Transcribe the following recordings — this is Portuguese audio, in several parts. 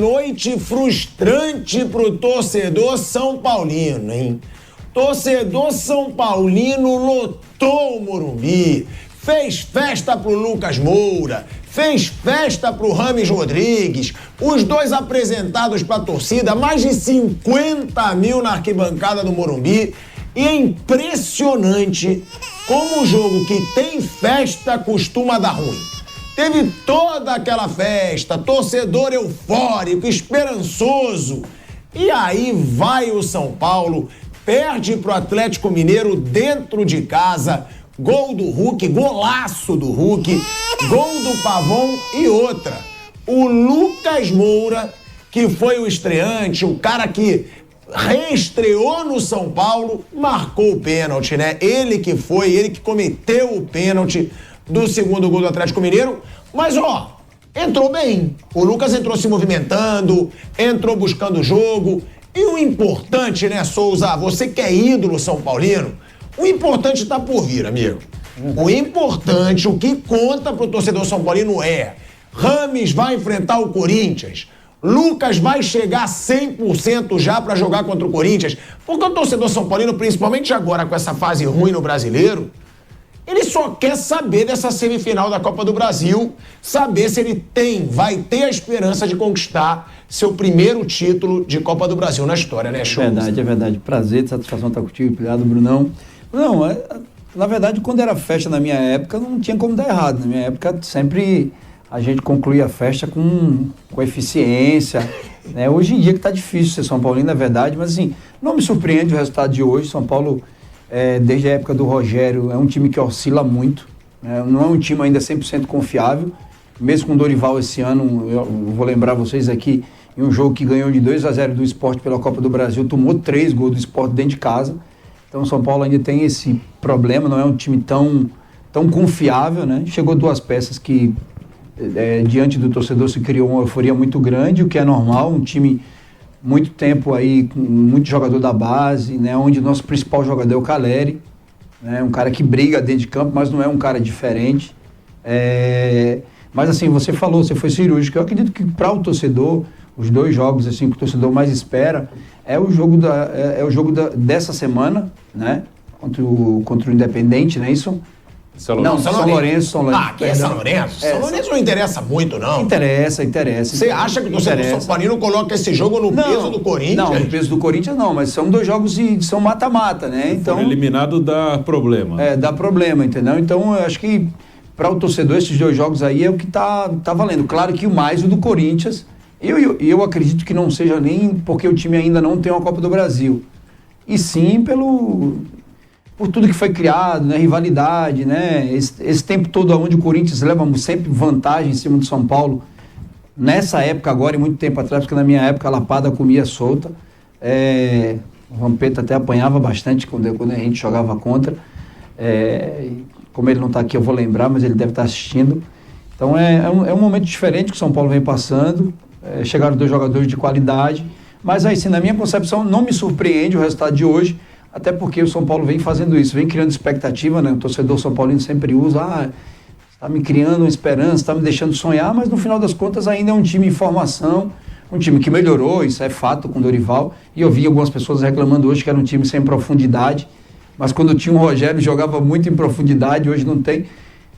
noite frustrante pro torcedor São Paulino, hein? Torcedor São Paulino lotou o Morumbi, fez festa pro Lucas Moura, fez festa pro Rames Rodrigues, os dois apresentados pra torcida, mais de 50 mil na arquibancada do Morumbi. E é impressionante como o jogo que tem festa costuma dar ruim. Teve toda aquela festa, torcedor eufórico, esperançoso. E aí vai o São Paulo, perde pro Atlético Mineiro dentro de casa, gol do Hulk, golaço do Hulk, gol do Pavon e outra. O Lucas Moura, que foi o estreante, o cara que reestreou no São Paulo, marcou o pênalti, né? Ele que cometeu o pênalti do segundo gol do Atlético Mineiro, mas ó, entrou bem. O Lucas entrou se movimentando, entrou buscando o jogo. E o importante, né, Souza, você que é ídolo São Paulino, o importante tá por vir, amigo. O importante, o que conta pro torcedor São Paulino é: Rames vai enfrentar o Corinthians, Lucas vai chegar 100% já pra jogar contra o Corinthians, porque o torcedor São Paulino, principalmente agora com essa fase ruim no Brasileiro, ele só quer saber dessa semifinal da Copa do Brasil, saber se ele vai ter a esperança de conquistar seu primeiro título de Copa do Brasil na história, né, Show? É verdade. Prazer, satisfação estar contigo. Obrigado, Brunão. Não, na verdade, quando era festa na minha época, não tinha como dar errado. Na minha época, sempre a gente concluía a festa com eficiência, né? Hoje em dia que está difícil ser São Paulino, é verdade, mas assim, não me surpreende o resultado de hoje. São Paulo, desde a época do Rogério, é um time que oscila muito, né? Não é um time ainda 100% confiável. Mesmo com o Dorival esse ano, eu vou lembrar vocês aqui, em um jogo que ganhou de 2-0 do Sport pela Copa do Brasil, tomou 3 gols do Sport dentro de casa. Então o São Paulo ainda tem esse problema, não é um time tão confiável, né? Chegou 2 peças que, diante do torcedor, se criou uma euforia muito grande, o que é normal, um time muito tempo aí, com muito jogador da base, né? Onde o nosso principal jogador é o Caleri, né? Um cara que briga dentro de campo, mas não é um cara diferente. Mas assim, você foi cirúrgico. Eu acredito que para o torcedor, os 2 jogos assim, que o torcedor mais espera é o jogo dessa semana, né? Contra o Independente, não é isso? São Lourenço. Aqui é São Lourenço? São Lourenço não interessa muito, não. Interessa. Você acha que o torcedor São Paulino coloca esse jogo no peso do Corinthians? Não, no peso do Corinthians não, mas são 2 jogos são mata-mata, né? Então, eliminado dá problema. Dá problema, entendeu? Então, eu acho que para o torcedor, esses 2 jogos aí é o que tá valendo. Claro que o mais o do Corinthians, eu acredito que não seja nem porque o time ainda não tem uma Copa do Brasil, e sim por tudo que foi criado, né? Rivalidade, né? Esse tempo todo onde o Corinthians leva sempre vantagem em cima do São Paulo, nessa época agora e muito tempo atrás, porque na minha época a lapada comia solta, o Vampeta até apanhava bastante quando a gente jogava contra, como ele não está aqui eu vou lembrar, mas ele deve estar assistindo. Então é um momento diferente que o São Paulo vem passando, chegaram 2 jogadores de qualidade, mas aí sim, na minha concepção, não me surpreende o resultado de hoje, até porque o São Paulo vem fazendo isso, vem criando expectativa, né? O torcedor São Paulino sempre usa, está me criando uma esperança, está me deixando sonhar, mas no final das contas ainda é um time em formação, um time que melhorou, isso é fato com o Dorival, e eu vi algumas pessoas reclamando hoje que era um time sem profundidade, mas quando tinha o Rogério jogava muito em profundidade, hoje não tem.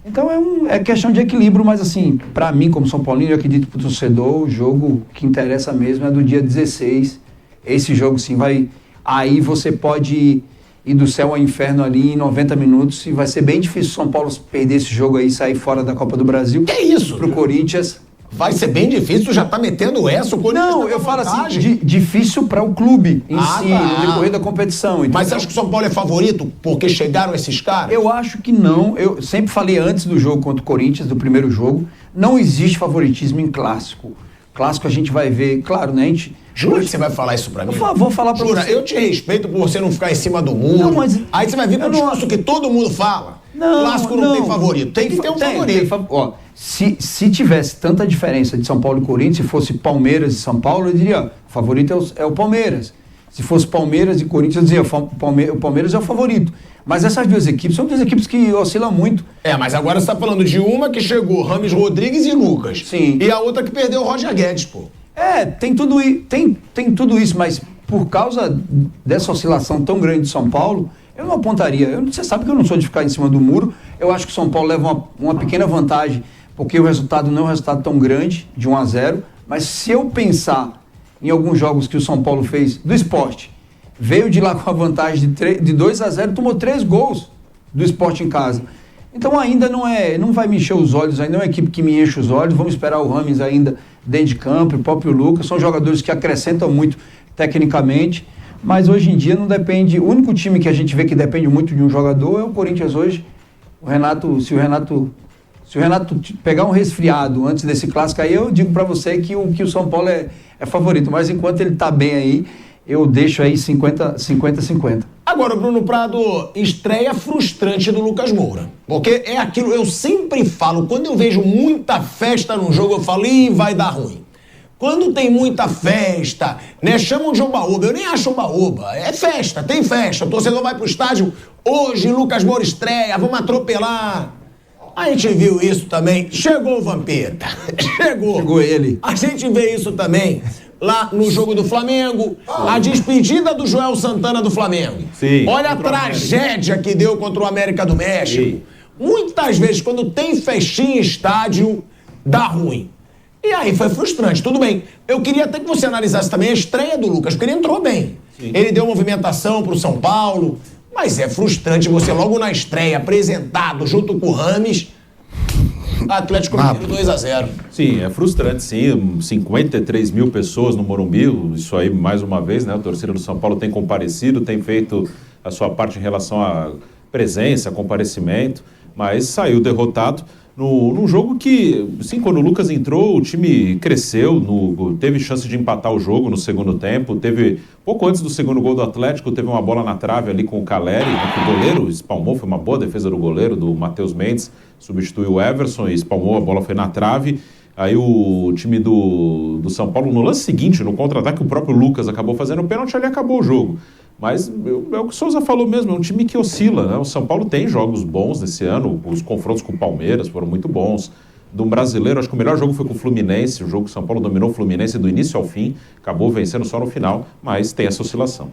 Então é questão de equilíbrio, mas assim, para mim como São Paulino, eu acredito para o torcedor, o jogo que interessa mesmo é do dia 16, esse jogo sim vai... Aí você pode ir do céu ao inferno ali em 90 minutos e vai ser bem difícil o São Paulo perder esse jogo aí e sair fora da Copa do Brasil. Que isso? Pro Corinthians. Vai ser bem difícil, já tá metendo essa, o Corinthians. Não, eu falo assim, difícil para o clube em si, no decorrer da competição. Então, mas você acha que o São Paulo é favorito porque chegaram esses caras? Eu acho que não. Eu sempre falei antes do jogo contra o Corinthians, do primeiro jogo, não existe favoritismo em clássico. Clássico a gente vai ver, claro, né? Jura que você vai falar isso pra mim? Vou falar pra você. Jura, eu te respeito por você não ficar em cima do muro. Não, mas aí você vai vir com o discurso que todo mundo fala. Clássico não tem favorito. Tem que ter um favorito. Se tivesse tanta diferença de São Paulo e Corinthians, se fosse Palmeiras e São Paulo, eu diria, o favorito é o Palmeiras. Se fosse Palmeiras e Corinthians, eu dizia, o Palmeiras é o favorito. Mas essas 2 equipes são 2 equipes que oscilam muito. Mas agora você tá falando de uma que chegou Rames Rodrigues e Lucas. Sim. E a outra que perdeu o Roger Guedes, pô. Tem tudo isso, mas por causa dessa oscilação tão grande de São Paulo, eu não apontaria. Você sabe que eu não sou de ficar em cima do muro. Eu acho que o São Paulo leva uma pequena vantagem, porque o resultado não é um resultado tão grande, de 1-0. Mas se eu pensar em alguns jogos que o São Paulo fez do Sport, veio de lá com a vantagem de 2-0, tomou 3 gols do Sport em casa. Então ainda não vai me encher os olhos, ainda é uma equipe que me enche os olhos. Vamos esperar o Rames ainda dentro de campo, o próprio Lucas. São jogadores que acrescentam muito tecnicamente, mas hoje em dia não depende. O único time que a gente vê que depende muito de um jogador é o Corinthians hoje. Se o Renato pegar um resfriado antes desse clássico aí, eu digo para você que o São Paulo é favorito, mas enquanto ele tá bem aí, eu deixo aí 50-50. Agora, Bruno Prado, estreia frustrante do Lucas Moura. Porque é aquilo, eu sempre falo, quando eu vejo muita festa no jogo, eu falo, vai dar ruim. Quando tem muita festa, né, chamam de oba-oba, eu nem acho oba-oba, é festa, tem festa, o torcedor vai pro estádio, hoje Lucas Moura estreia, vamos atropelar. A gente viu isso também, chegou o Vampeta, chegou ele. A gente vê isso também lá no jogo do Flamengo, a despedida do Joel Santana do Flamengo. Sim, olha a tragédia que deu contra o América do México. Sim. Muitas vezes, quando tem festinha em estádio, dá ruim. E aí foi frustrante, tudo bem. Eu queria até que você analisasse também a estreia do Lucas, porque ele entrou bem. Sim. Ele deu movimentação pro São Paulo, mas é frustrante você logo na estreia, apresentado junto com o Rames, Atlético Mineiro 2-0. Sim, é frustrante, sim. 53 mil pessoas no Morumbi, isso aí mais uma vez, né? A torcida do São Paulo tem comparecido, tem feito a sua parte em relação à presença, comparecimento, mas saiu derrotado. Num jogo que, sim, quando o Lucas entrou, o time cresceu, teve chance de empatar o jogo no segundo tempo, pouco antes do segundo gol do Atlético, teve uma bola na trave ali com o Caleri, que o goleiro espalmou, foi uma boa defesa do goleiro, do Matheus Mendes, substituiu o Everson e espalmou, a bola foi na trave. Aí o time do São Paulo, no lance seguinte, no contra-ataque, o próprio Lucas acabou fazendo o pênalti, ali acabou o jogo. Mas é o que o Souza falou mesmo, é um time que oscila, né? O São Paulo tem jogos bons nesse ano, os confrontos com o Palmeiras foram muito bons. Do brasileiro, acho que o melhor jogo foi com o Fluminense, o jogo que o São Paulo dominou o Fluminense do início ao fim, acabou vencendo só no final, mas tem essa oscilação.